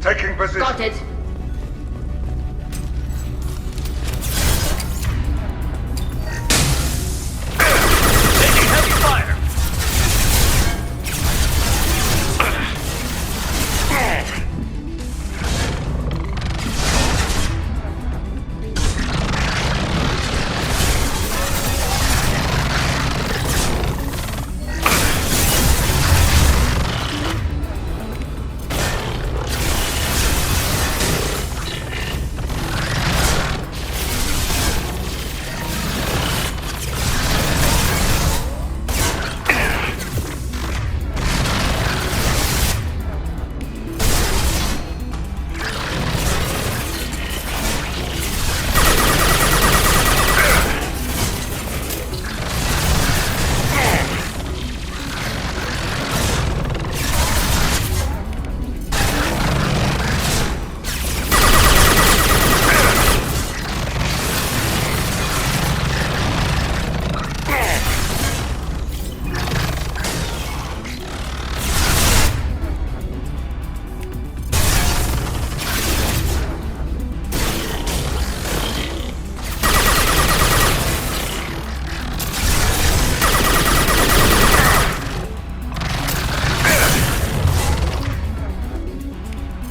Taking position. Got it. Taking heavy fire.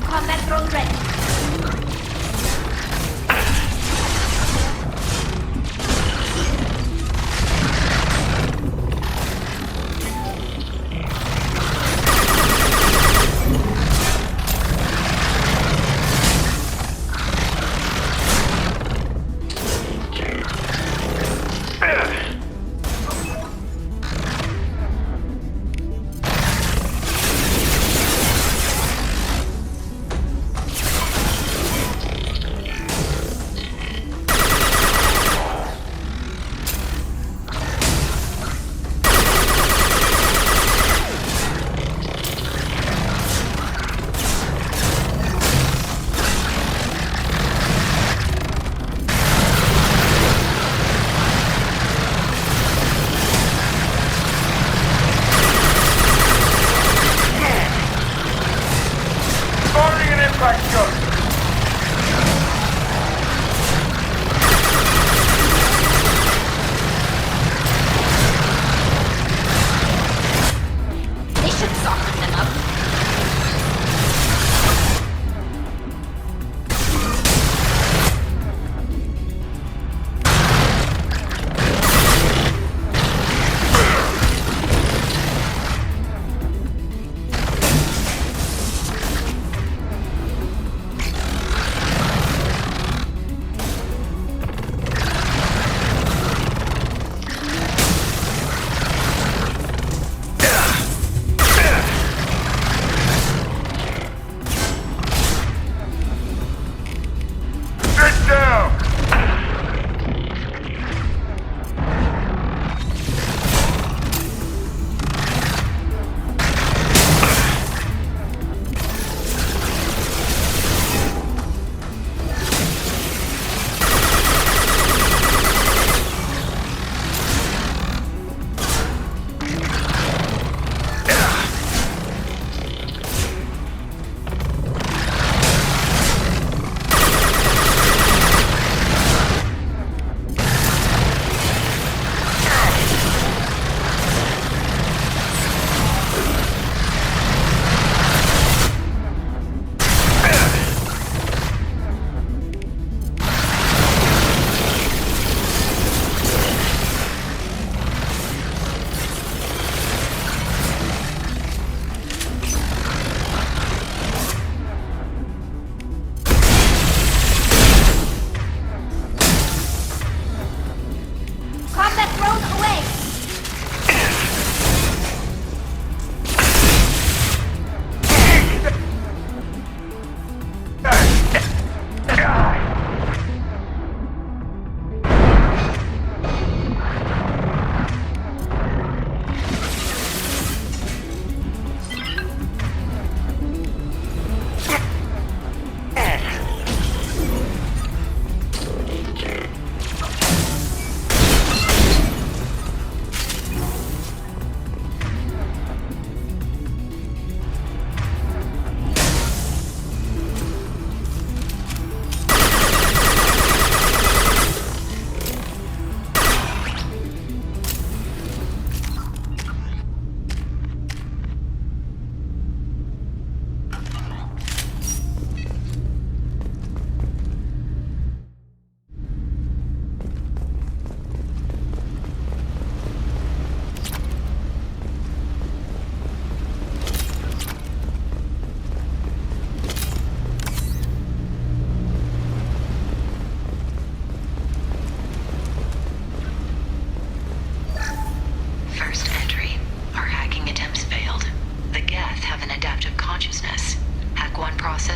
Combat drone ready. Firing an impact shot. This should soften them up.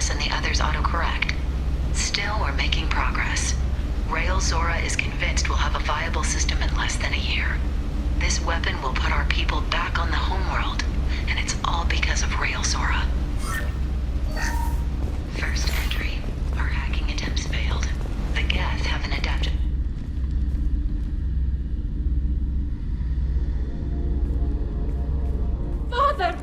us and the others autocorrect. Still, we're making progress. Rail Zora is convinced we'll have a viable system in less than a year. This weapon will put our people back on the homeworld, and it's all because of Rail Zora. First entry. Our hacking attempts failed. The Geth haven't adapted. Father!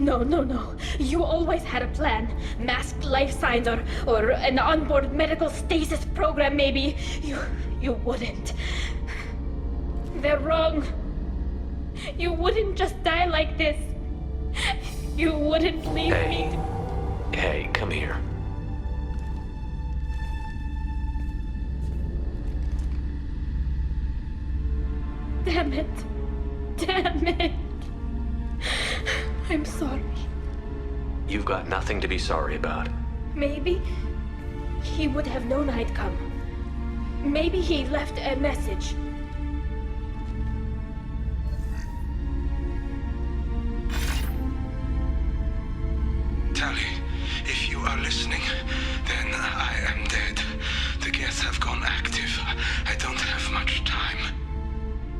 No. You always had a plan. Masked life signs or an onboard medical stasis program, maybe. You wouldn't. They're wrong. You wouldn't just die like this. You wouldn't leave me. Hey, come here. Damn it. I'm sorry. You've got nothing to be sorry about. Maybe he would have known I'd come. Maybe he left a message. Tali, if you are listening, then I am dead. The Geth have gone active. I don't have much time.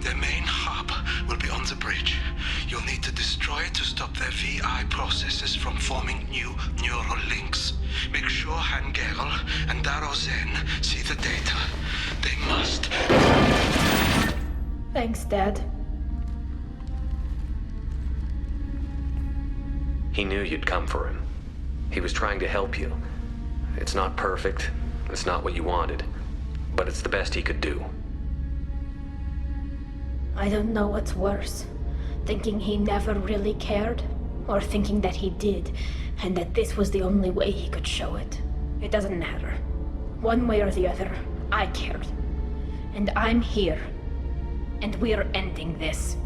Their main hub will be on the bridge. You'll need to destroy it to stop their VI processes from forming new neural links. Make sure Hangerl and Daro Zen see the data. They must. Thanks, Dad. He knew you'd come for him. He was trying to help you. It's not perfect. It's not what you wanted. But it's the best he could do. I don't know what's worse. Thinking he never really cared, or thinking that he did, and that this was the only way he could show it. It doesn't matter. One way or the other, I cared. And I'm here. And we're ending this.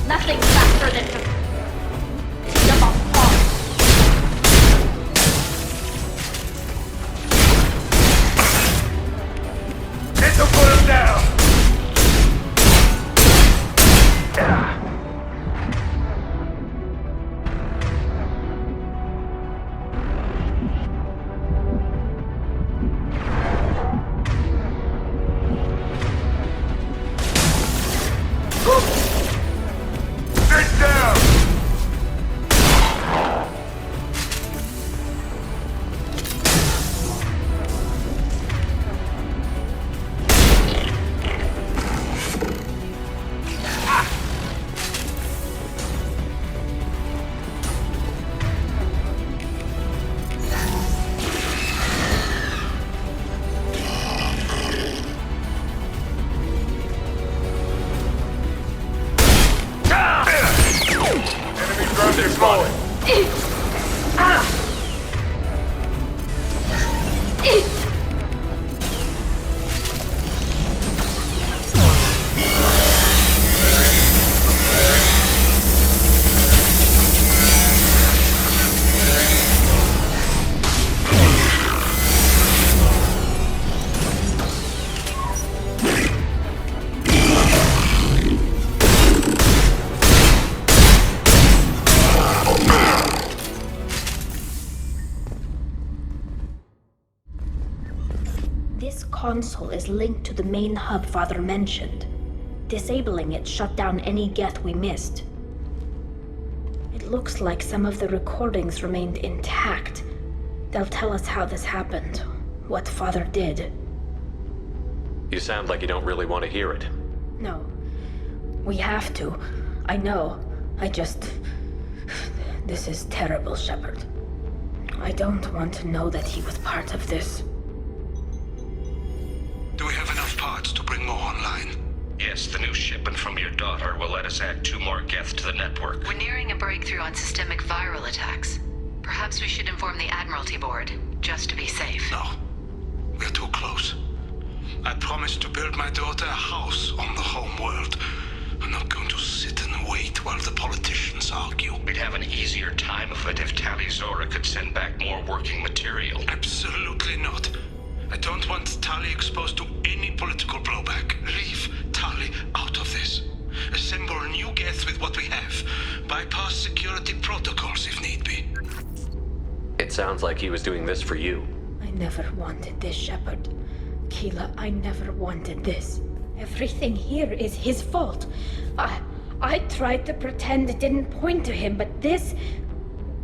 Nothing faster than to jump off off. Hit to put him down! Sit down! Enemy drone deployed. This console is linked to the main hub Father mentioned. Disabling it shut down any Geth we missed. It looks like some of the recordings remained intact, They'll tell us how this happened, what Father did. You sound like you don't really want to hear it. No. We have to. I know. This is terrible, Shepard. I don't want to know that he was part of this. Do we have enough parts to bring more online? Yes, the new shipment from your daughter will let us add 2 more Geth to the network. We're nearing a breakthrough on systemic viral attacks. Perhaps we should inform the Admiralty Board, just to be safe. No. We're too close. I promised to build my daughter a house on the home world. I'm not going to sit and wait while the politicians argue. We'd have an easier time of it if Tali Zora could send back more working material. Absolutely not. I don't want Tali exposed to any political blowback. Leave Tali out of this. Assemble new Geth with what we have. Bypass security protocols if need be. It sounds like he was doing this for you. I never wanted this, Shepard. Keela, I never wanted this. Everything here is his fault. I tried to pretend it didn't point to him, but this...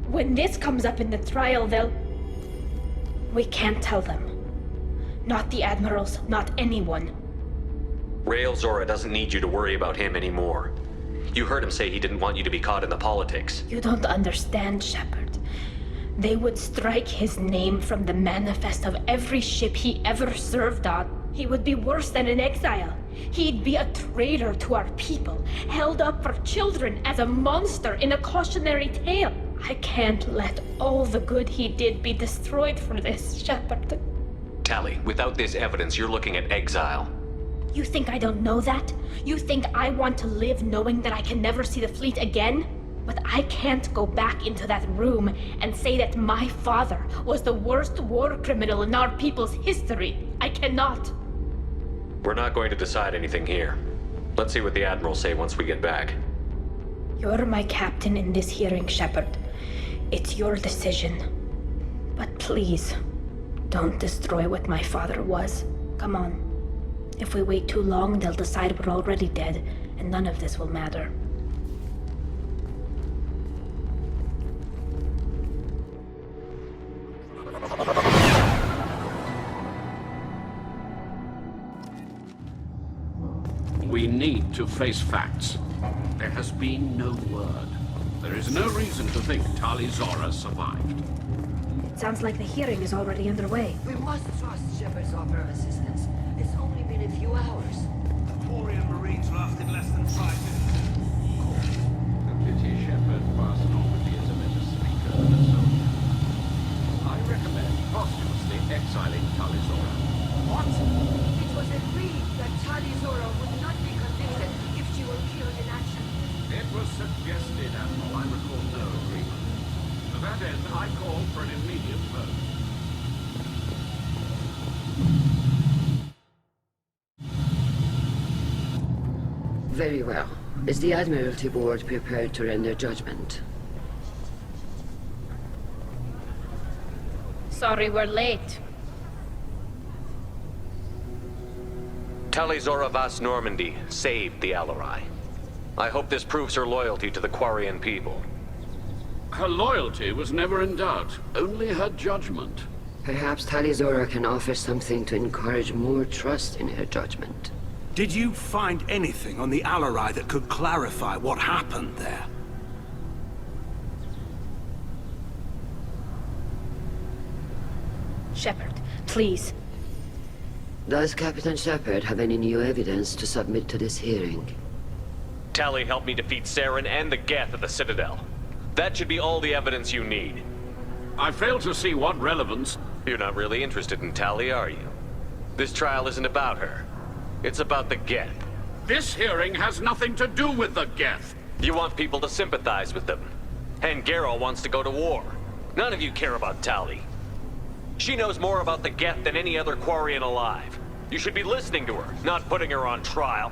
When this comes up in the trial, they'll... We can't tell them. Not the Admirals, not anyone. Rael Zora doesn't need you to worry about him anymore. You heard him say he didn't want you to be caught in the politics. You don't understand, Shepard. They would strike his name from the manifest of every ship he ever served on. He would be worse than an exile. He'd be a traitor to our people, held up for children as a monster in a cautionary tale. I can't let all the good he did be destroyed for this, Shepard. Tali, without this evidence, you're looking at exile. You think I don't know that? You think I want to live knowing that I can never see the fleet again? But I can't go back into that room and say that my father was the worst war criminal in our people's history. I cannot. We're not going to decide anything here. Let's see what the Admirals say once we get back. You're my captain in this hearing, Shepard. It's your decision. But please, don't destroy what my father was. Come on. If we wait too long, they'll decide we're already dead, and none of this will matter. We need to face facts. There has been no word. There is no reason to think Tali Zora survived. It sounds like the hearing is already underway. We must trust Shepard's offer of assistance. It's only been a few hours. The Quarian Marines lasted less than 5 minutes. The pity Shepard passed Normandy as a better speaker than a soldier. I recommend posthumously exiling Tali Zora. What? It was agreed that Tali Zora would not be convicted if she were killed in action. It was suggested, Admiral. I recall no agreement. To that end, I call for an immediate vote. Very well. Is the Admiralty Board prepared to render judgment? Sorry we're late. Tali Zora Vas Normandy saved the Alarai. I hope this proves her loyalty to the Quarian people. Her loyalty was never in doubt, only her judgment. Perhaps Tali Zora can offer something to encourage more trust in her judgment. Did you find anything on the Alarai that could clarify what happened there? Shepard, please. Does Captain Shepard have any new evidence to submit to this hearing? Tali helped me defeat Saren and the Geth at the Citadel. That should be all the evidence you need. I fail to see what relevance... You're not really interested in Tali, are you? This trial isn't about her. It's about the Geth. This hearing has nothing to do with the Geth. You want people to sympathize with them. And Garrow wants to go to war. None of you care about Tali. She knows more about the Geth than any other Quarian alive. You should be listening to her, not putting her on trial.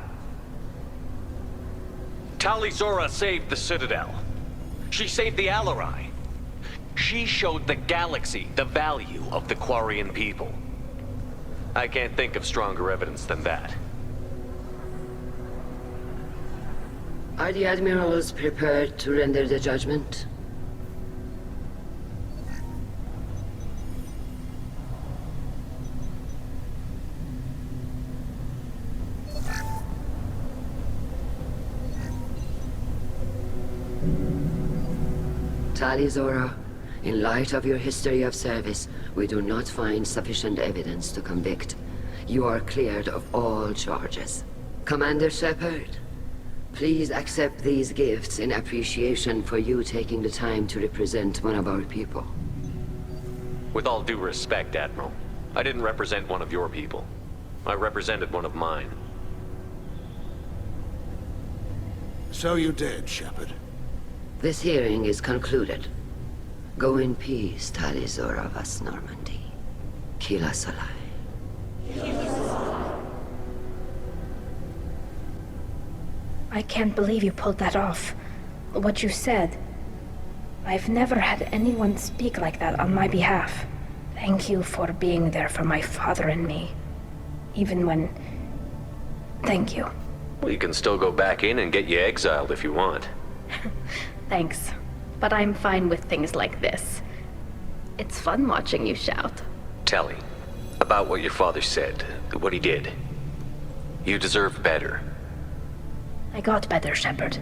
Tali Zora saved the Citadel. She saved the Alarai. She showed the galaxy the value of the Quarian people. I can't think of stronger evidence than that. Are the Admirals prepared to render the judgment? Tali Zora, in light of your history of service, we do not find sufficient evidence to convict. You are cleared of all charges. Commander Shepard, please accept these gifts in appreciation for you taking the time to represent one of our people. With all due respect, Admiral, I didn't represent one of your people. I represented one of mine. So you did, Shepard. This hearing is concluded. Go in peace, Tali Zora vas Normandy. Kila Salai. I can't believe you pulled that off. What you said. I've never had anyone speak like that on my behalf. Thank you for being there for my father and me. Even when... Thank you. Well, you can still go back in and get you exiled if you want. Thanks. But I'm fine with things like this. It's fun watching you shout. Tali, about what your father said, what he did. You deserve better. I got better, Shepard.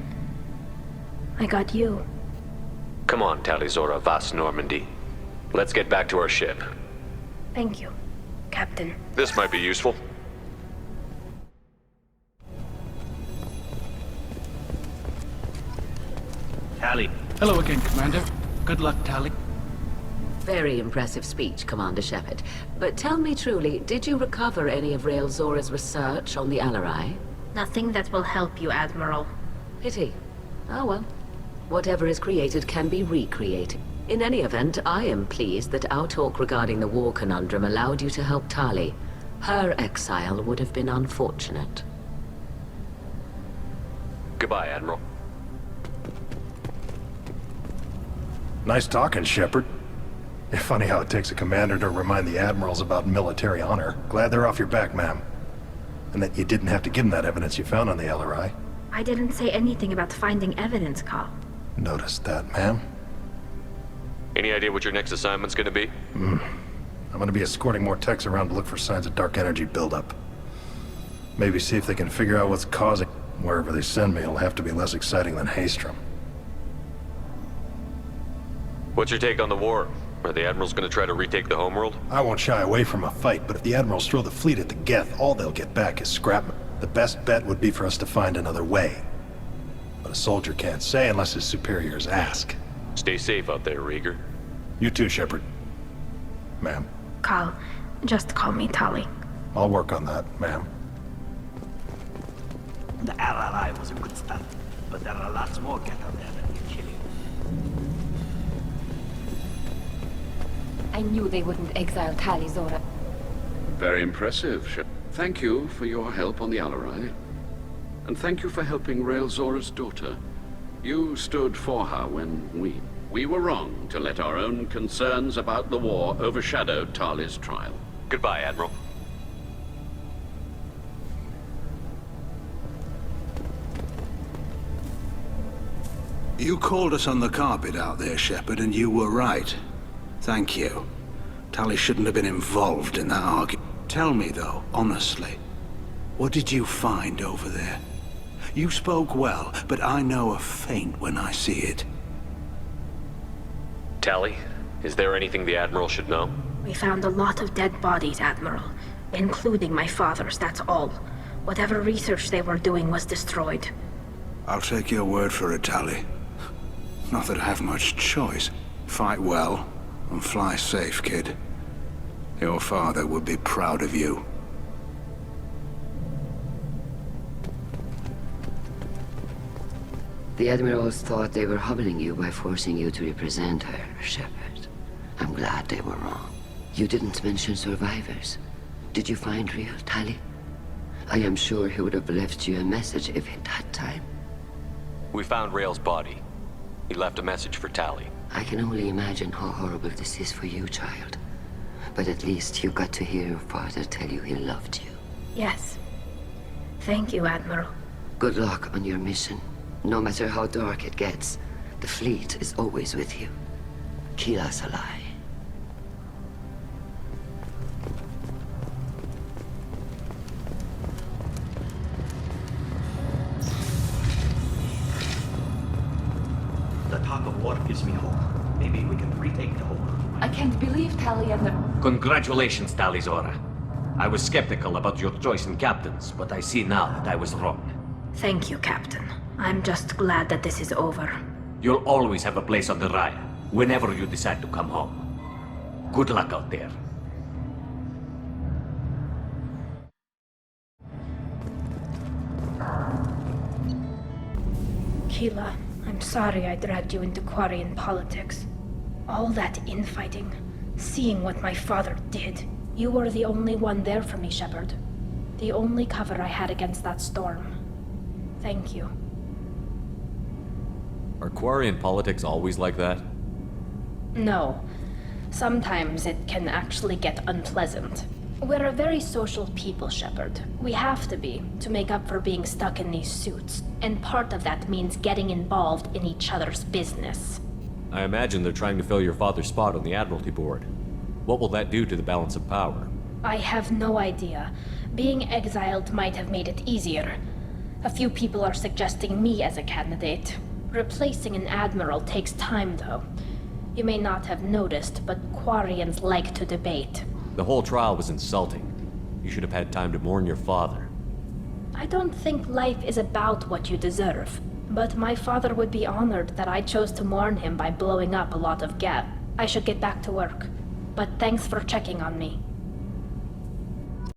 I got you. Come on, Tali Zora vas Normandy. Let's get back to our ship. Thank you, Captain. This might be useful. Tali. Hello again, Commander. Good luck, Tali. Very impressive speech, Commander Shepard. But tell me truly, did you recover any of Rael Zora's research on the Alarai? Nothing that will help you, Admiral. Pity. Oh well. Whatever is created can be recreated. In any event, I am pleased that our talk regarding the war conundrum allowed you to help Tali. Her exile would have been unfortunate. Goodbye, Admiral. Nice talking, Shepard. Funny how it takes a commander to remind the admirals about military honor. Glad they're off your back, ma'am. And that you didn't have to give them that evidence you found on the LRI. I didn't say anything about finding evidence, Carl. Noticed that, ma'am. Any idea what your next assignment's gonna be? I'm gonna be escorting more techs around to look for signs of dark energy buildup. Maybe see if they can figure out what's causing... Wherever they send me, it'll have to be less exciting than Haystrom. What's your take on the war? Are the Admirals gonna try to retake the homeworld? I won't shy away from a fight, but if the Admirals throw the fleet at the Geth, all they'll get back is scrap. The best bet would be for us to find another way. But a soldier can't say unless his superiors ask. Stay safe out there, Rieger. You too, Shepard. Ma'am. Carl, just call me Tali. I'll work on that, ma'am. The LRI was a good start, but there are lots more Geth out there that need killing. I knew they wouldn't exile Tali Zora. Very impressive, Shep. Thank you for your help on the Alarai. And thank you for helping Rael Zora's daughter. You stood for her when we were wrong to let our own concerns about the war overshadow Tali's trial. Goodbye, Admiral. You called us on the carpet out there, Shepard, and you were right. Thank you. Tali shouldn't have been involved in that argument. Tell me, though, honestly, what did you find over there? You spoke well, but I know a feint when I see it. Tali, is there anything the Admiral should know? We found a lot of dead bodies, Admiral. Including my father's, that's all. Whatever research they were doing was destroyed. I'll take your word for it, Tali. Not that I have much choice. Fight well, and fly safe, kid. Your father would be proud of you. The Admirals thought they were humbling you by forcing you to represent her, Shepard. I'm glad they were wrong. You didn't mention survivors. Did you find real Tali? I am sure he would have left you a message if he'd had time. We found Rael's body. He left a message for Tali. I can only imagine how horrible this is for you, child. But at least you got to hear your father tell you he loved you. Yes. Thank you, Admiral. Good luck on your mission. No matter how dark it gets, the fleet is always with you. Kila Salai. The talk of war gives me hope. Tali and the... Congratulations, Tali Zora. I was skeptical about your choice in captains, but I see now that I was wrong. Thank you, Captain. I'm just glad that this is over. You'll always have a place on the Raya, whenever you decide to come home. Good luck out there. Keela, I'm sorry I dragged you into Quarian politics. All that infighting, seeing what my father did. You were the only one there for me, Shepard. The only cover I had against that storm. Thank you. Are Quarian politics always like that? No. Sometimes it can actually get unpleasant. We're a very social people, Shepard. We have to be, to make up for being stuck in these suits. And part of that means getting involved in each other's business. I imagine they're trying to fill your father's spot on the Admiralty board. What will that do to the balance of power? I have no idea. Being exiled might have made it easier. A few people are suggesting me as a candidate. Replacing an admiral takes time, though. You may not have noticed, but Quarians like to debate. The whole trial was insulting. You should have had time to mourn your father. I don't think life is about what you deserve. But my father would be honored that I chose to mourn him by blowing up a lot of gas. I should get back to work. But thanks for checking on me.